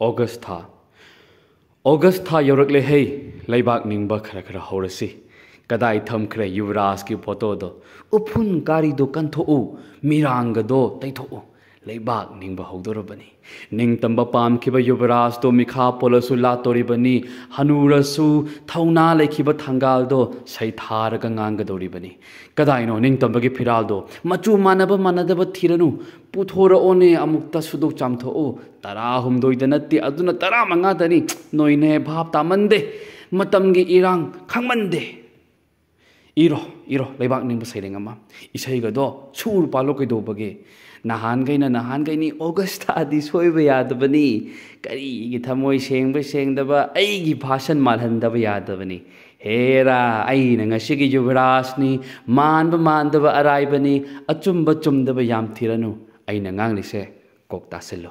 August tha. August tha yorokle hey laibak ningba khara khara horasi. Kadai thamkhre Yuvraj ki photo do. Upun kari do kantho u miranga do taitho u. Laibak ningba hodorabani. Ning tamba pam kiba Yuvraj do mikha polasu la toribani. Hanurasu thauna lekhiba thangal do saitharaga nganga doribani. Kadai no ning tamba ki phiral do. Machu manaba manadaba thiranu. Puthora one amukta sudok chamtho u. Tara humdoi danati aduna tara mangadani. Noine bhab tamande. Matamgi irang khangmande. Iro laibak ning basai ngama isai ga do sur palo kai do bage nahan gai ni August tha di soi ba yad bani kari gi thamoi seng da ba ai gi bhasan malhan da ba yad bani hera ai na ngasi gi Yuvraj ni man da ba arai bani achum da ba yam thiranu ai na ngang ni se kok ta selo